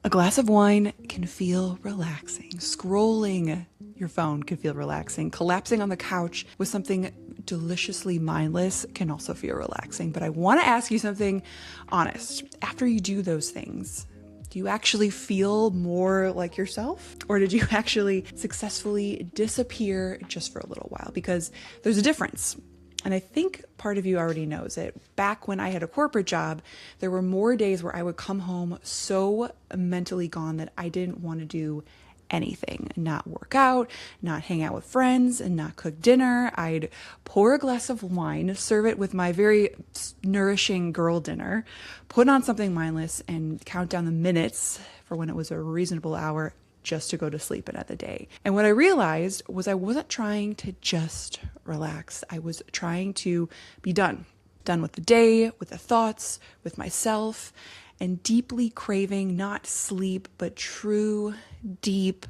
A glass of wine can feel relaxing. Scrolling your phone can feel relaxing. Collapsing on the couch with something deliciously mindless can also feel relaxing. But I want to ask you something honest. After you do those things, do you actually feel more like yourself? Or did you actually successfully disappear just for a little while? Because there's a difference. And I think part of you already knows it. Back when I had a corporate job, there were more days where I would come home so mentally gone that I didn't want to do anything, not work out, not hang out with friends, and not cook dinner. I'd pour a glass of wine, serve it with my very nourishing girl dinner, put on something mindless, and count down the minutes for when it was a reasonable hour just to go to sleep another day. And what I realized was I wasn't trying to just relax. I was trying to be done with the day, with the thoughts, with myself, and deeply craving not sleep, but true, deep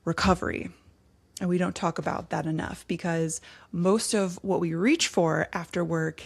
recovery. And we don't talk about that enough because most of what we reach for after work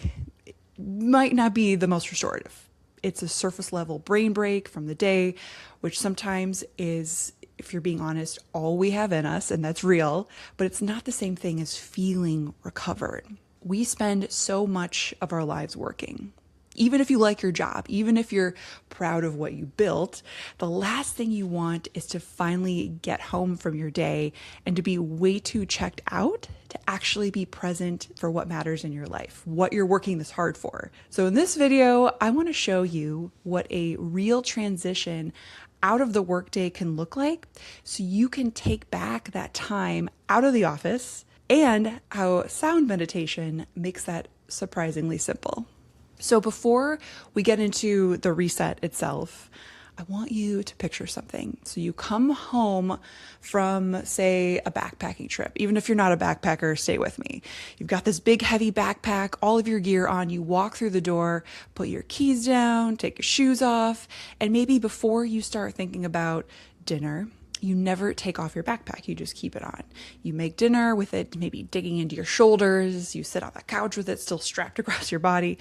might not be the most restorative. It's a surface level brain break from the day, which sometimes is, if you're being honest, all we have in us, and that's real, but it's not the same thing as feeling recovered. We spend so much of our lives working. Even if you like your job, even if you're proud of what you built, the last thing you want is to finally get home from your day and to be way too checked out to actually be present for what matters in your life, what you're working this hard for. So in this video, I want to show you what a real transition out of the workday can look like so you can take back that time out of the office, and how sound meditation makes that surprisingly simple. So before we get into the reset itself, I want you to picture something. So you come home from, say, a backpacking trip. Even if you're not a backpacker, stay with me. You've got this big, heavy backpack, all of your gear on. You walk through the door, put your keys down, take your shoes off, and maybe before you start thinking about dinner, you never take off your backpack. You just keep it on. You make dinner with it maybe digging into your shoulders. You sit on the couch with it still strapped across your body.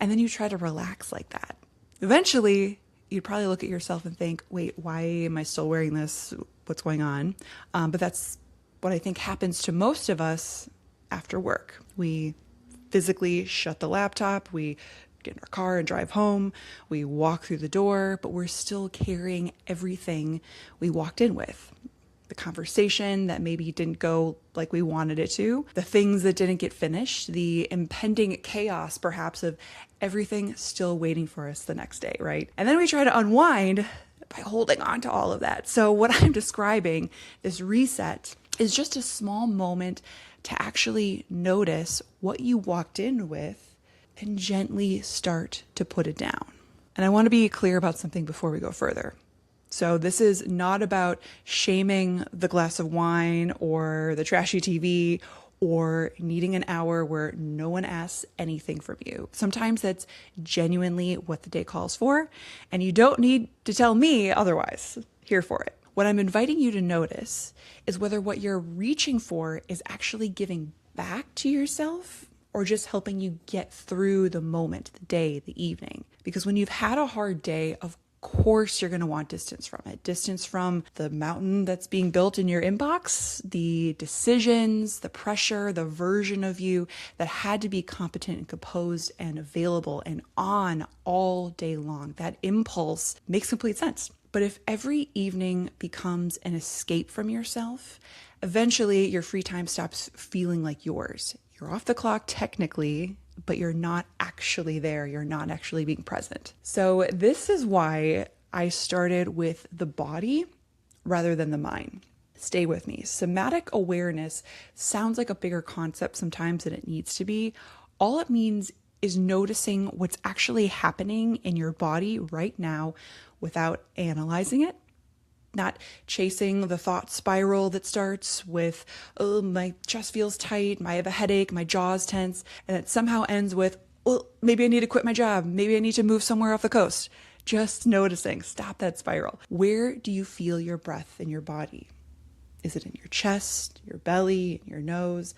And then you try to relax like that. Eventually, you'd probably look at yourself and think, wait, why am I still wearing this? What's going on? But that's what I think happens to most of us after work. We physically shut the laptop. We get in our car and drive home. We walk through the door, but we're still carrying everything we walked in with. The conversation that maybe didn't go like we wanted it to, the things that didn't get finished, the impending chaos perhaps of everything still waiting for us the next day, right? And then we try to unwind by holding on to all of that. So what I'm describing, this reset, is just a small moment to actually notice what you walked in with and gently start to put it down. And I want to be clear about something before we go further. So this is not about shaming the glass of wine or the trashy TV or needing an hour where no one asks anything from you. Sometimes that's genuinely what the day calls for, and you don't need to tell me otherwise. Here for it. What I'm inviting you to notice is whether what you're reaching for is actually giving back to yourself or just helping you get through the moment, the day, the evening. Because when you've had a hard day, of course you're going to want distance from it. Distance from the mountain that's being built in your inbox, the decisions, the pressure, the version of you that had to be competent and composed and available and on all day long. That impulse makes complete sense. But if every evening becomes an escape from yourself, eventually your free time stops feeling like yours. You're off the clock technically, but you're not actually there. You're not actually being present. So this is why I started with the body rather than the mind. Stay with me. Somatic awareness sounds like a bigger concept sometimes than it needs to be. All it means is noticing what's actually happening in your body right now without analyzing it. Not chasing the thought spiral that starts with, oh, my chest feels tight, I have a headache, my jaw's tense, and it somehow ends with, well, maybe I need to quit my job, maybe I need to move somewhere off the coast. Just noticing, stop that spiral. Where do you feel your breath in your body? Is it in your chest, your belly, your nose?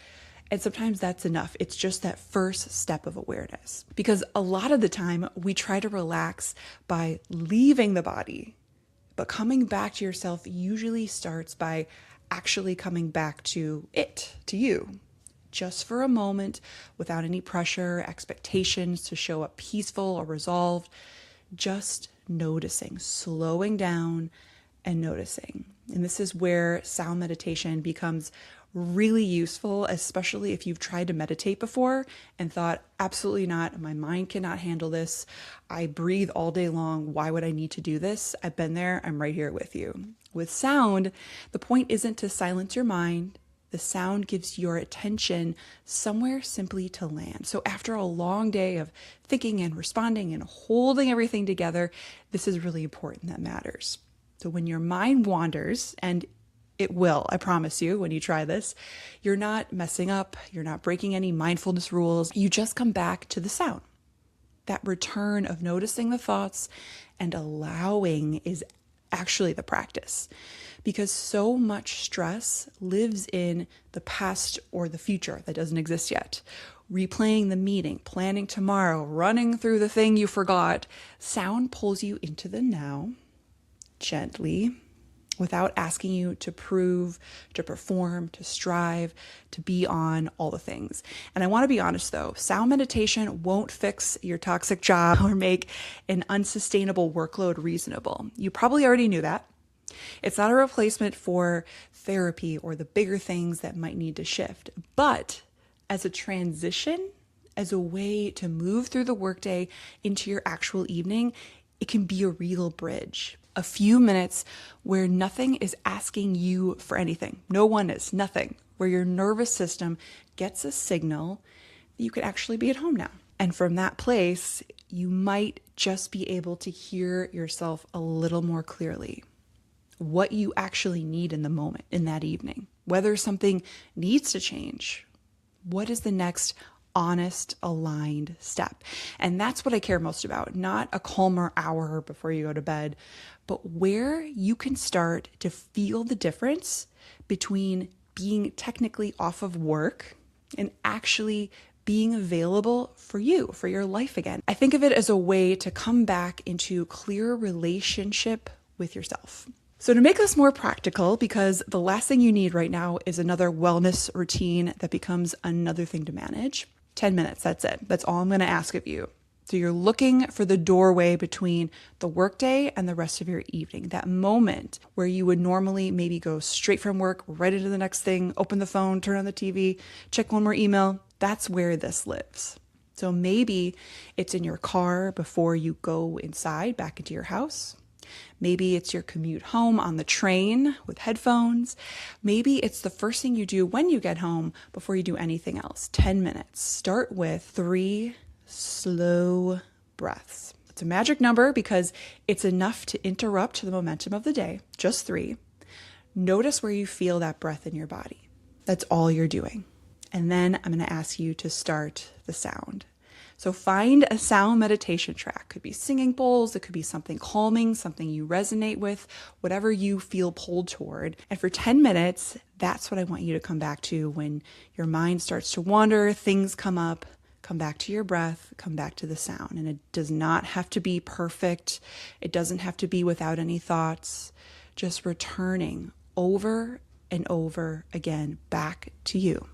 And sometimes that's enough. It's just that first step of awareness. Because a lot of the time we try to relax by leaving the body, But coming back to yourself usually starts by actually coming back to it, to you, just for a moment, without any pressure, expectations to show up peaceful or resolved, just noticing, slowing down and noticing. And this is where sound meditation becomes really useful, especially if you've tried to meditate before and thought, absolutely not, my mind cannot handle this. I breathe all day long. Why would I need to do this? I've been there. I'm right here with you. With sound, the point isn't to silence your mind. The sound gives your attention somewhere simply to land. So after a long day of thinking and responding and holding everything together, this is really important. That matters. So when your mind wanders, and it will, I promise you, when you try this, you're not messing up, you're not breaking any mindfulness rules. You just come back to the sound. That return of noticing the thoughts and allowing is actually the practice, because so much stress lives in the past or the future that doesn't exist yet. Replaying the meeting, planning tomorrow, running through the thing you forgot. Sound pulls you into the now, gently, without asking you to prove, to perform, to strive, to be on all the things. And I want to be honest though, sound meditation won't fix your toxic job or make an unsustainable workload reasonable. You probably already knew that. It's not a replacement for therapy or the bigger things that might need to shift, but as a transition, as a way to move through the workday into your actual evening, it can be a real bridge. A few minutes where nothing is asking you for anything. No one is, nothing. Where your nervous system gets a signal that you could actually be at home now. And from that place, you might just be able to hear yourself a little more clearly. What you actually need in the moment, in that evening. Whether something needs to change. What is the next honest, aligned step? And that's what I care most about. Not a calmer hour before you go to bed, but where you can start to feel the difference between being technically off of work and actually being available for you, for your life again. I think of it as a way to come back into clearer relationship with yourself. So to make this more practical, because the last thing you need right now is another wellness routine that becomes another thing to manage. 10 minutes, that's it. That's all I'm going to ask of you. So you're looking for the doorway between the workday and the rest of your evening, that moment where you would normally maybe go straight from work right into the next thing, open the phone, turn on the TV, check one more email. That's where this lives. So maybe it's in your car before you go inside back into your house. Maybe it's your commute home on the train with headphones. Maybe it's the first thing you do when you get home before you do anything else. 10 minutes. Start with 3 slow breaths. It's a magic number because it's enough to interrupt the momentum of the day. Just 3. Notice where you feel that breath in your body. That's all you're doing. And then I'm going to ask you to start the sound. So find a sound meditation track. Could be singing bowls. It could be something calming, something you resonate with, whatever you feel pulled toward. And for 10 minutes, that's what I want you to come back to when your mind starts to wander, things come up. Come back to your breath, come back to the sound. And it does not have to be perfect. It doesn't have to be without any thoughts. Just returning over and over again back to you.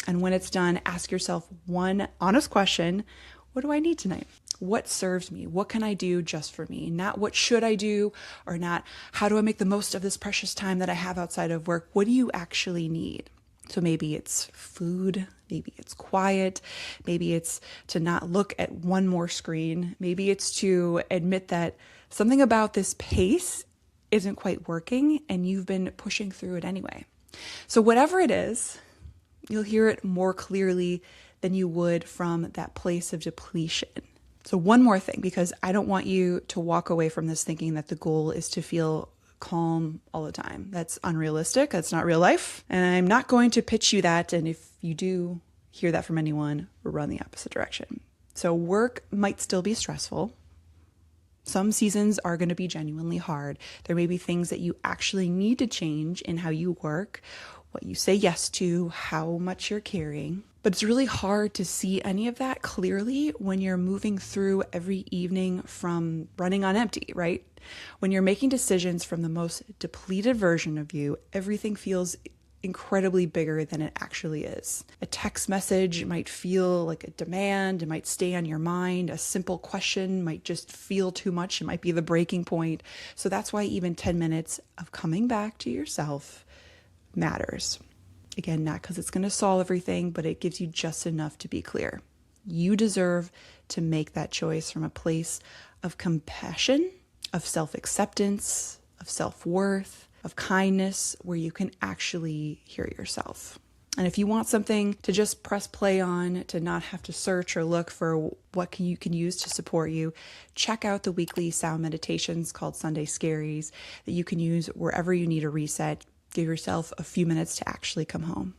And when it's done, ask yourself one honest question. What do I need tonight? What serves me? What can I do just for me? Not what should I do, or not how do I make the most of this precious time that I have outside of work? What do you actually need? So maybe it's food, maybe it's quiet, maybe it's to not look at one more screen, maybe it's to admit that something about this pace isn't quite working and you've been pushing through it anyway. So whatever it is, you'll hear it more clearly than you would from that place of depletion. So one more thing, because I don't want you to walk away from this thinking that the goal is to feel calm all the time. That's unrealistic. That's not real life. And I'm not going to pitch you that. And if you do hear that from anyone, run the opposite direction. So work might still be stressful. Some seasons are going to be genuinely hard. There may be things that you actually need to change in how you work, what you say yes to, how much you're carrying. But it's really hard to see any of that clearly when you're moving through every evening from running on empty, right? When you're making decisions from the most depleted version of you, everything feels incredibly bigger than it actually is. A text message might feel like a demand, it might stay on your mind. A simple question might just feel too much, it might be the breaking point. So that's why even 10 minutes of coming back to yourself matters. Again, not because it's going to solve everything, but it gives you just enough to be clear. You deserve to make that choice from a place of compassion, of self-acceptance, of self-worth, of kindness, where you can actually hear yourself. And if you want something to just press play on, to not have to search or look for what you can use to support you, check out the weekly sound meditations called Sunday Scaries that you can use wherever you need a reset. Give yourself a few minutes to actually come home.